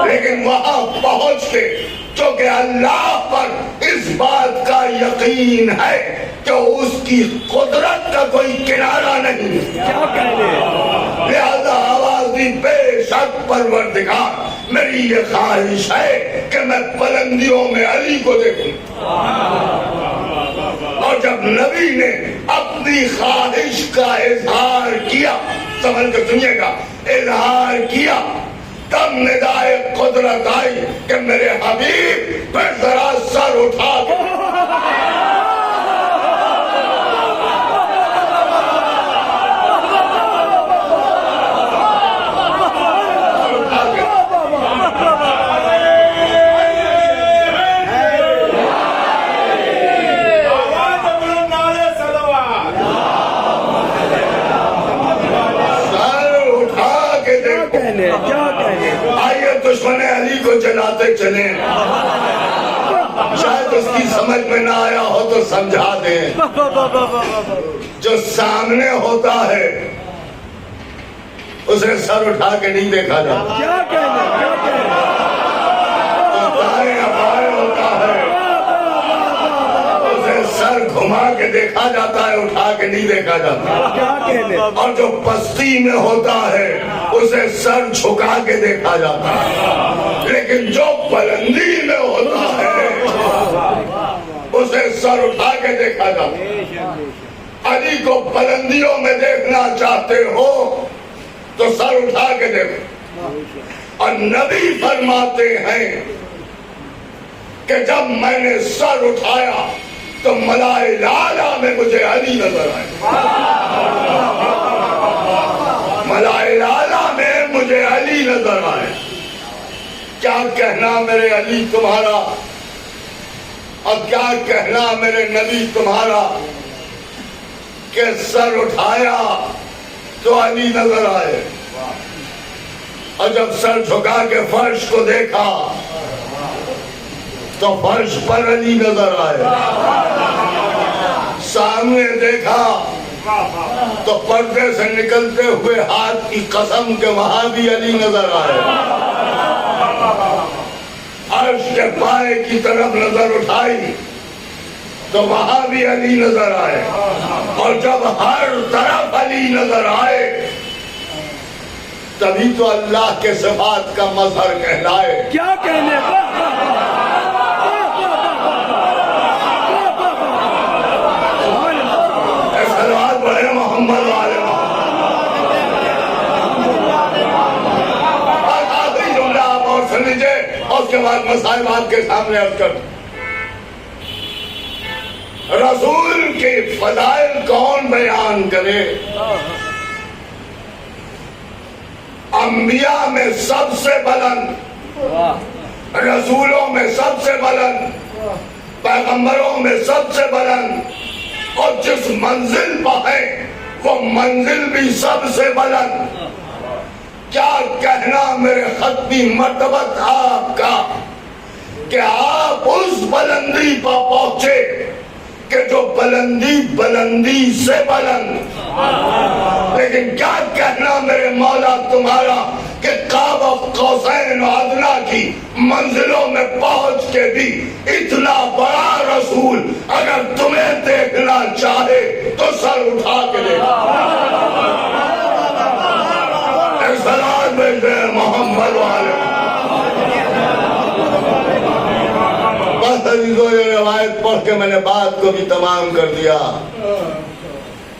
لیکن وہاں پہنچ کے چونکہ اللہ پر اس بات کا یقین ہے کہ اس کی قدرت کا کوئی کنارہ نہیں، کیا کہنے. لہذا آواز دی بے شک پروردگار میری یہ خواہش ہے کہ میں بلندیوں میں علی کو دیکھوں. اور جب نبی نے اپنی خواہش کا اظہار کیا، سمجھ کر سنیے گا، اظہار کیا، تب ندائے قدرت آئی کہ میرے حبیب پھر ذرا سر اٹھا کے آئیے دشمن علی کو جلاتے چلیں. شاید اس کی سمجھ میں نہ آیا ہو تو سمجھا دیں. جو سامنے ہوتا ہے اسے سر اٹھا کے نہیں دیکھا جاتا. کیا کہنے. دائیں بائیں ہوتا ہے اسے سر گھما کے دیکھا جاتا ہے، اٹھا کے نہیں دیکھا جاتا. کیا کہنے. اور جو پستی میں ہوتا ہے اسے سر جھکا کے دیکھا جاتا ہے، لیکن جو بلندی میں ہوتا ہے اسے سر اٹھا کے دیکھا جاتا ہے. علی کو بلندیوں میں دیکھنا چاہتے ہو تو سر اٹھا کے دیکھو. اور نبی فرماتے ہیں کہ جب میں نے سر اٹھایا تو ملائے لالا میں مجھے علی نظر آئے. ملائے لالا میں مجھے علی نظر آئے. کیا کہنا میرے علی تمہارا، اور کیا کہنا میرے نبی تمہارا کہ سر اٹھایا تو علی نظر آئے، اور جب سر جھکا کے فرش کو دیکھا تو فرش پر علی نظر آئے. سامنے دیکھا تو پردے سے نکلتے ہوئے ہاتھ کی قسم کے وہاں بھی علی نظر آئے. عرش کے پائے کی طرف نظر اٹھائی تو وہاں بھی علی نظر آئے. اور جب ہر طرف علی نظر آئے تبھی تو اللہ کے صفات کا مظہر کہلائے. کیا کہنے. محمد والے آخری جملہ آپ اور سن لیجیے، اور اس کے بعد مسائل آپ کے سامنے عرض کر. رسول کے فضائل کون بیان کرے؟ انبیاء میں سب سے بلند، رسولوں میں سب سے بلند، پیغمبروں میں سب سے بلند، اور جس منزل پر ہے وہ منزل بھی سب سے بلند. کیا کہنا میرے ختمی مرتبت آپ کا کہ آپ اس بلندی پر پہنچے کہ جو بلندی سے بلند. لیکن کیا کہنا میرے مولا تمہارا کہ قاب قوسین و ادنیٰ کی منزلوں میں پہنچ کے بھی اتنا بڑا رسول اگر تمہیں دیکھنا چاہے تو سر اٹھا کے دیکھا. سلام بھیجے محمد والے. بس عزیزو یہ روایت پڑھ کے میں نے بات کو بھی تمام کر دیا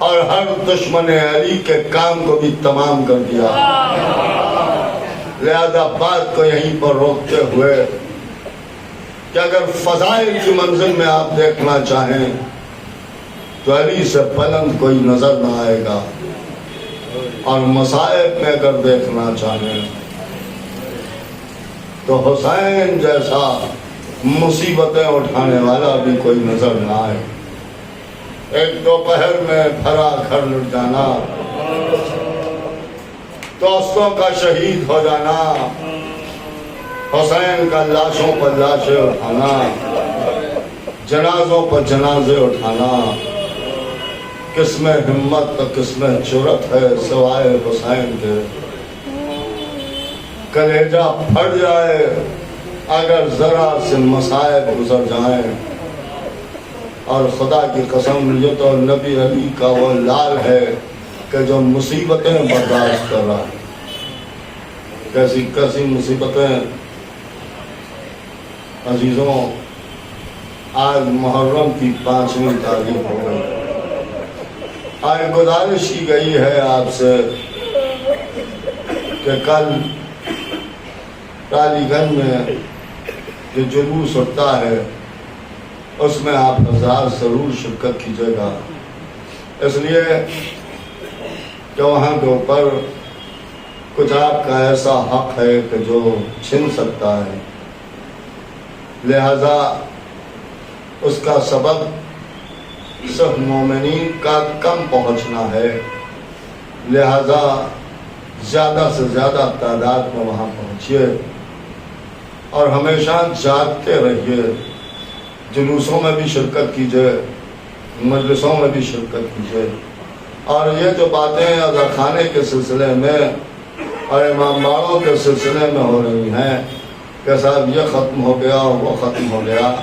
اور ہر دشمن علی کے کام کو بھی تمام کر دیا. لہذا بات کو یہیں پر روکتے ہوئے کہ اگر فضائل کی منزل میں آپ دیکھنا چاہیں تو علی سے بلند کوئی نظر نہ آئے گا، اور مصائب میں اگر دیکھنا چاہیں تو حسین جیسا مصیبتیں اٹھانے والا بھی کوئی نظر نہ آئے. ایک دوپہر میں بھرا گھر لٹ جانا، دوستوں کا شہید ہو جانا، حسین کا لاشوں پر لاشیں اٹھانا، جنازوں پر جنازے اٹھانا، کس میں ہمت تو کس میں جرأت ہے سوائے حسین کے. کلیجہ پھٹ جائے اگر ذرا سے مصائب گزر جائیں. اور خدا کی قسم یہ تو نبی علی کا وہ لال ہے کہ جو مصیبتیں برداشت کر رہا ہے. کیسی کیسی مصیبتیں عزیزوں. آج محرم کی 5ویں تاریخ ہو گئی. آج گزارش کی گئی ہے آپ سے کہ کل ٹالی گنج میں جو جلوس ہوتا ہے اس میں آپ حضرات ضرور شرکت کیجیے گا، اس لیے کہ وہاں کے اوپر کچھ آپ کا ایسا حق ہے کہ جو چھن سکتا ہے. لہذا اس کا سبب صرف مومنین کا کم پہنچنا ہے. لہذا زیادہ سے زیادہ تعداد میں وہاں پہنچیے اور ہمیشہ جاگتے رہیے. جلوسوں میں بھی شرکت کیجیے، مجلسوں میں بھی شرکت کیجیے. اور یہ جو باتیں عزاخانے کے سلسلے میں اور امام باڑوں کے سلسلے میں ہو رہی ہیں کہ صاحب یہ ختم ہو گیا وہ ختم ہو گیا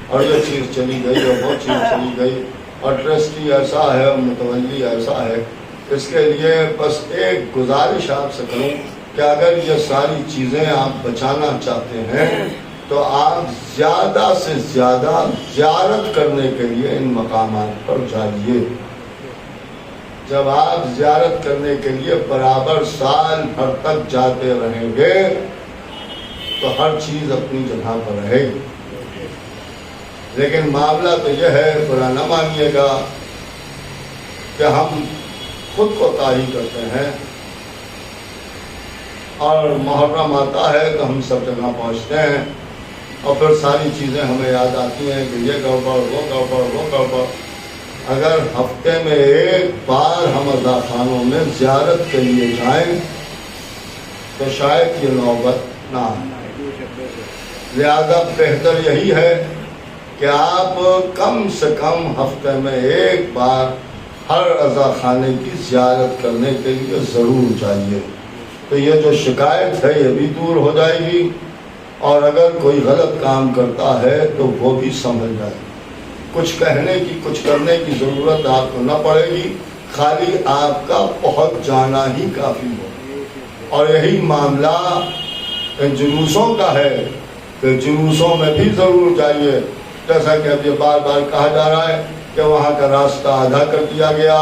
اور یہ چیز چلی گئی اور وہ چیز چلی گئی اور ٹرسٹی ایسا ہے اور متولی ایسا ہے، اس کے لیے بس ایک گزارش آپ سے کروں کہ اگر یہ ساری چیزیں آپ بچانا چاہتے ہیں تو آپ زیادہ سے زیادہ زیارت کرنے کے لیے ان مقامات پر جائیے. جب آپ زیارت کرنے کے لیے برابر سال بھر تک جاتے رہیں گے تو ہر چیز اپنی جگہ پر رہے گی. لیکن معاملہ تو یہ ہے، برا نہ مانیے گا، کہ ہم خود کو طاہی کرتے ہیں اور محرم آتا ہے تو ہم سب جگہ پہنچتے ہیں اور پھر ساری چیزیں ہمیں یاد آتی ہیں کہ یہ گڑبڑ وہ گڑبڑ وہ گڑبڑ. اگر ہفتے میں ایک بار ہم عزاخانوں میں زیارت کے لیے جائیں تو شاید یہ نوبت نہ آئے. لہذا بہتر یہی ہے کہ آپ کم سے کم ہفتے میں ایک بار ہر عزاخانے کی زیارت کرنے کے لیے ضرور جائیے. تو یہ جو شکایت ہے یہ بھی دور ہو جائے گی اور اگر کوئی غلط کام کرتا ہے تو وہ بھی سمجھ جائے. کچھ کہنے کی کچھ کرنے کی ضرورت آپ کو نہ پڑے گی، خالی آپ کا پہنچ جانا ہی کافی ہو. اور یہی معاملہ ان جلوسوں کا ہے کہ جلوسوں میں بھی ضرور جائیے. جیسا کہ اب یہ بار بار کہا جا رہا ہے کہ وہاں کا راستہ آدھا کر دیا گیا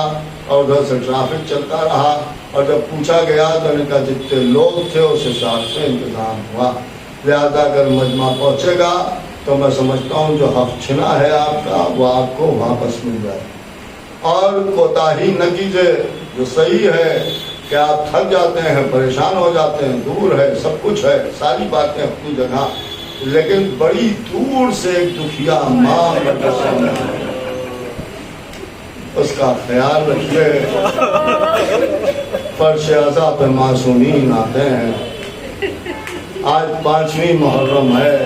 اور ادھر سے ٹریفک چلتا رہا، اور جب پوچھا گیا تو ان کا جتنے لوگ تھے اس حساب سے انتظام ہوا. لہذا اگر مجمع پہنچے گا تو میں سمجھتا ہوں جو حق چھنا ہے آپ کا وہ آپ کو واپس مل جائے. اور کوتاہی نہ کیجیے. جو صحیح ہے کہ آپ تھک جاتے ہیں، پریشان ہو جاتے ہیں، دور ہے، سب کچھ ہے، ساری باتیں اپنی جگہ، لیکن بڑی دور سے ایک دکھیا ماں اس کا خیال رکھیے. فرش عزا پہ معصومین آتے ہیں، آج 5ویں محرم ہے.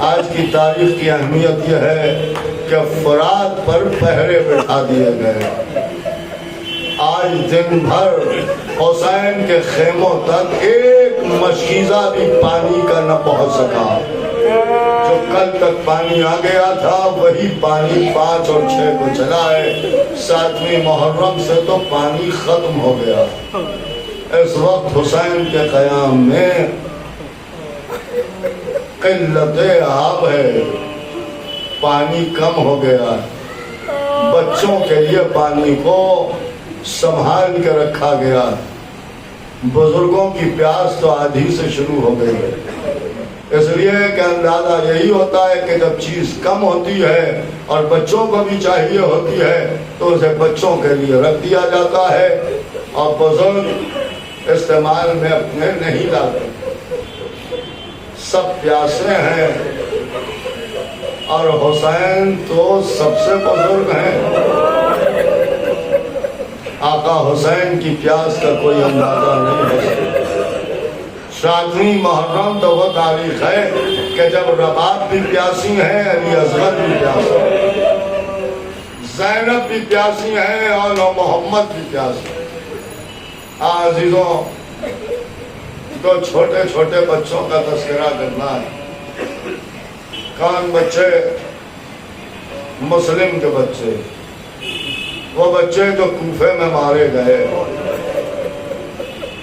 آج کی تاریخ کی اہمیت یہ ہے کہ فرات پر پہرے بٹھا دیے گئے. آج دن بھر حسین کے خیموں تک ایک مشکیزہ بھی پانی کا نہ پہنچ سکا. جو کل تک پانی آ گیا تھا وہی پانی 5 اور 6 کو چلا ہے. 7ویں محرم سے تو پانی ختم ہو گیا. اس وقت حسین کے قیام میں قلت آب ہے, پانی کم ہو گیا. بچوں کے لیے پانی کو سنبھال کے رکھا گیا. بزرگوں کی پیاس تو آدھی سے شروع ہو گئی ہے. اس لیے کہ اندازہ یہی ہوتا ہے کہ جب چیز کم ہوتی ہے اور بچوں کو بھی چاہیے ہوتی ہے تو اسے بچوں کے لیے رکھ دیا جاتا ہے اور بزرگ استعمال میں اپنے نہیں لاتے. سب پیاسے ہیں اور حسین تو سب سے بزرگ ہیں. آقا حسین کی پیاس کا کوئی اندازہ نہیں ہے. 7ویں محرم تو وہ تاریخ ہے کہ جب رباب بھی پیاسی ہیں, علی اصغر بھی پیاسا ہے, زینب بھی پیاسی ہیں اور محمد بھی پیاسے ہیں. عزیزوں, تو چھوٹے چھوٹے بچوں کا تذکرہ کرنا ہے. کون بچے؟ مسلم کے بچے, وہ بچے جو کوفے میں مارے گئے,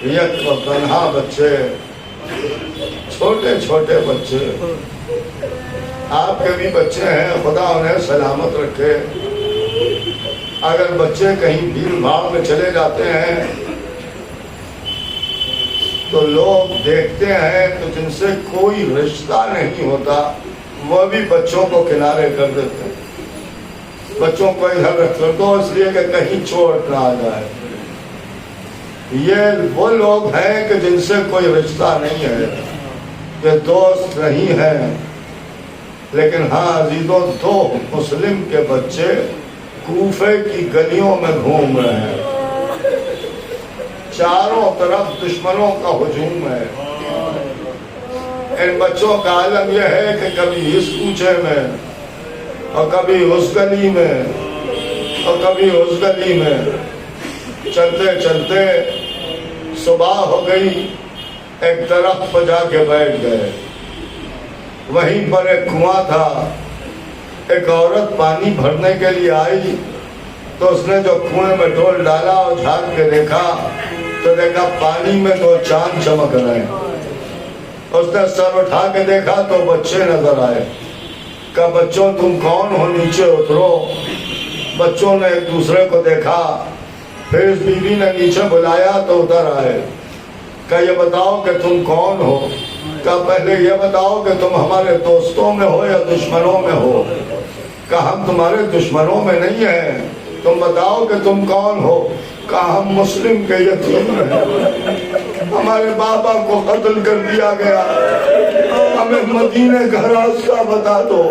یک و تنہا بچے, چھوٹے چھوٹے بچے. آپ کے بھی بچے ہیں, خدا انہیں سلامت رکھے. اگر بچے کہیں بھیڑ بھاڑ میں چلے جاتے ہیں تو لوگ دیکھتے ہیں تو جن سے کوئی رشتہ نہیں ہوتا وہ بھی بچوں کو کنارے کر دیتے ہیں. بچوں کو ادھر رکھ دو اس لیے کہ کہیں چوٹ نہ آ جائے. یہ وہ لوگ ہیں کہ جن سے کوئی رشتہ نہیں ہے, کہ دوست نہیں ہے. لیکن ہاں عزیزوں, 2 مسلم کے بچے کوفے کی گلیوں میں گھوم رہے ہیں. چاروں طرف دشمنوں کا ہجوم ہے. ان بچوں کا عالم یہ ہے کہ کبھی اس کوچے میں اور کبھی اس گلی میں اور کبھی اس گلی میں. چلتے چلتے صبح ہو گئی, ایک درخت پر جا کے بیٹھ گئے. وہیں پر ایک کنواں تھا. ایک عورت پانی بھرنے کے لیے آئی تو اس نے جو کنویں میں ڈول ڈالا اور جھانک کے دیکھا تو دیکھا پانی میں 2 چاند چمک رہے ہیں. اس نے سر اٹھا کے دیکھا تو بچے نظر آئے. کہا بچوں تم کون ہو, نیچے اترو. بچوں نے ایک دوسرے کو دیکھا. پھر اس بی بی نے نیچے بلایا تو اتر آئے. کہا یہ بتاؤ کہ تم کون ہو. کہا پہلے یہ بتاؤ کہ تم ہمارے دوستوں میں ہو یا دشمنوں میں ہو. کہا ہم تمہارے دشمنوں میں نہیں ہیں, تم بتاؤ کہ تم کون ہو. کہا ہم مسلم کے یتیم ہیں, ہمارے بابا کو قتل کر دیا گیا, ہمیں مدینے کا راستہ بتا دو.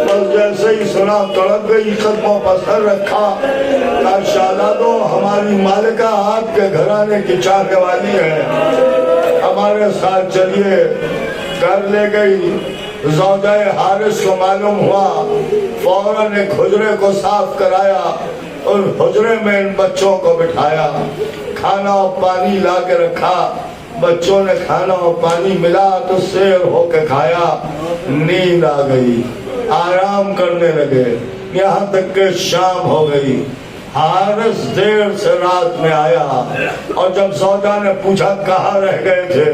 بس جیسے ہی سنا تڑپ گئی, قدموں پر سر رکھا. کہا شہزادو ہماری مالکہ آپ کے گھرانے کی چاہنے والی ہے, ہمارے ساتھ چلیے. گھر لے گئی. زوجہ حارث کو معلوم ہوا, فوراً ایک حجرے کو صاف کرایا اور حجرے میں ان بچوں کو بٹھایا. کھانا اور پانی لا کے رکھا. بچوں نے کھانا اور پانی ملا تو سیر ہو کے کھایا. نیند آ گئی, آرام کرنے لگے. یہاں تک کہ شام ہو گئی. حارث دیر سے رات میں آیا اور جب زوجہ نے پوچھا کہاں رہ گئے تھے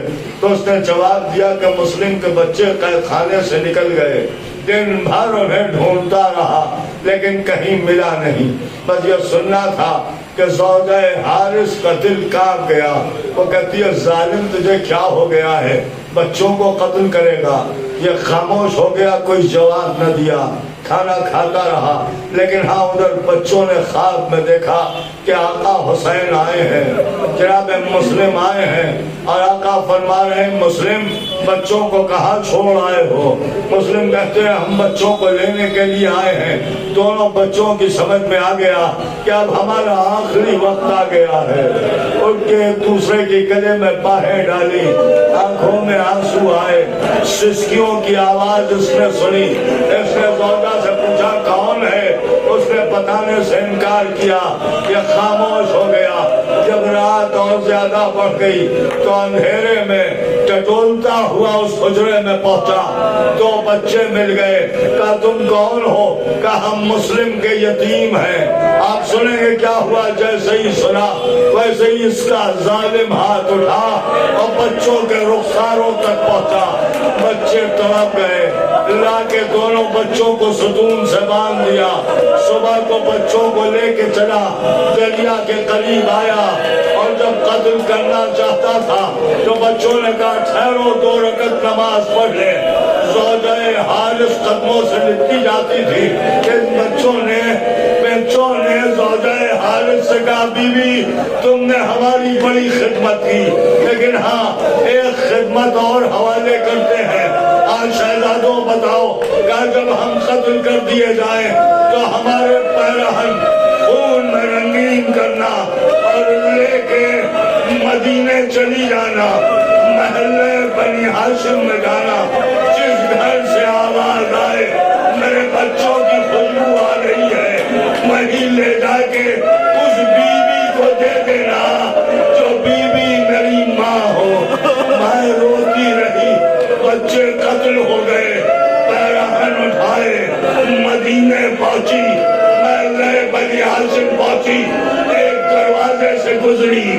تو اس نے جواب دیا کہ مسلم کے بچے قید خانے سے نکل گئے. دن بھر انہیں ڈھونڈتا رہا لیکن کہیں ملا نہیں. بس یہ سننا تھا کہ زوجہ حارث کا دل کانپ گیا. وہ کہتی ہے ظالم تجھے کیا ہو گیا ہے, بچوں کو قتل کرے گا. یہ خاموش ہو گیا, کوئی جواب نہ دیا. کھانا کھاتا رہا. لیکن ہاں ادھر بچوں نے خواب میں دیکھا کہ آقا حسین آئے ہیں، جناب مسلم آئے ہیں، اور آقا فرما رہے ہیں مسلم بچوں کو کہاں چھوڑ آئے ہو؟ مسلم کہتے ہیں ہم بچوں کو لینے کے لیے آئے ہیں۔ دونوں بچوں کی سمجھ میں آ گیا کہ اب ہمارا آخری وقت آ گیا ہے۔ ان کے ایک دوسرے کی گلے میں باہیں ڈالی، آنکھوں میں آنسو آئے، سسکیوں کی آواز اس نے سنی۔ اس نے زوجہ سے پوچھا کون ہے؟ اس نے بتانے سے انکار کیا، یہ خاموش ہو گیا۔ جب رات اور زیادہ بڑھ گئی تو اندھیرے میں ٹٹولتا ہوا اس حجرے میں پہنچا، دو بچے مل گئے۔ کہا تم کون ہو؟ کہا ہم مسلم کے یتیم ہیں۔ آپ سنیں گے کیا ہوا۔ جیسے ہی سنا ویسے ہی اس کا ظالم ہاتھ اٹھا اور بچوں کے رخساروں تک پہنچا۔ بچے تڑپ گئے، لا کے دونوں بچوں کو ستون سے باندھ دیا۔ صبح کو بچوں کو لے کے چلا، دریا کے قریب آیا، اور جب قتل کرنا چاہتا تھا تو بچوں نے کہا ٹھہرو 2 رکعت نماز پڑھ لے۔ زوجہ حارث قدموں سے لپٹی جاتی تھی کہ بچوں نے زوجہ حارث سے کہا بی بی تم نے ہماری بڑی خدمت کی، لیکن ہاں ایک خدمت اور حوالے کرتے ہیں۔ آج شہزادوں بتاؤ، کہ جب ہم قتل کر دیے جائیں تو ہمارے پیرہن خون میں رنگین کرنا اور لے کے مدینے چلی جانا، محلے بنی ہاشم میں جانا، جس گھر سے آواز آئے میرے بچوں کی خوشبو آ رہی ہے، وہیں لے جا کے اس بیوی کو دے دینا جو بیوی میری ماں ہو۔ میں روتی رہی، بچے قتل ہو گئے، پیرہن اٹھائے، مدینے پہنچی، محلے بنی ہاشم پہنچی، ایک دروازے سے گزری،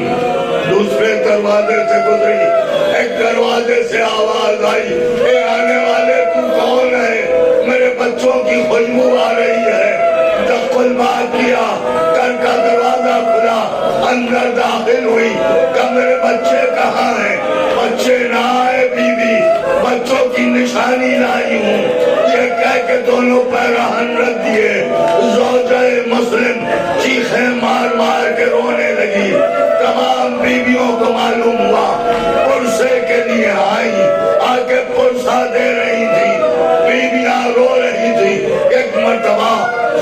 دوسرے دروازے سے گزری، ایک دروازے سے آواز آئی اے آنے والے تو کون ہے؟ میرے بچوں کی خوشبو آ رہی ہے۔ دخل بات کیا، گھر کا دروازہ کھلا، اندر داخل ہوئی، کہ میرے بچے کہاں ہیں؟ بچے نہ آئے بیوی، بچوں کی نشانی لائی ہوں۔ یہ کہہ کے دونوں پیرہن رکھ دیے۔ زوجہ مسلم چیخیں مار مار کے رونے لگی۔ تمام بیویوں کو معلوم ہوا، پرسے کے لیے آئی، آگے پرسا دے رہی تھی، بیویاں رو رہی تھی۔ ایک مرتبہ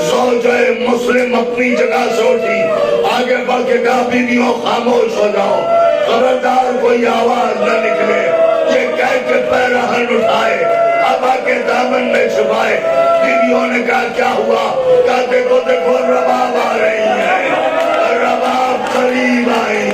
زوجہ مسلم اپنی جگہ سے اٹھی، آگے بڑھ کے کہا بیویوں خاموش ہو جاؤ، خبردار کوئی آواز نہ نکلے۔ یہ کہہ کے پیرہن اٹھائے، اب آگے دامن میں چھپائے۔ بیویوں نے کہا کیا ہوا؟ کہا دیکھو دیکھو رباب آ رہی ہے، رباب قریب آئی۔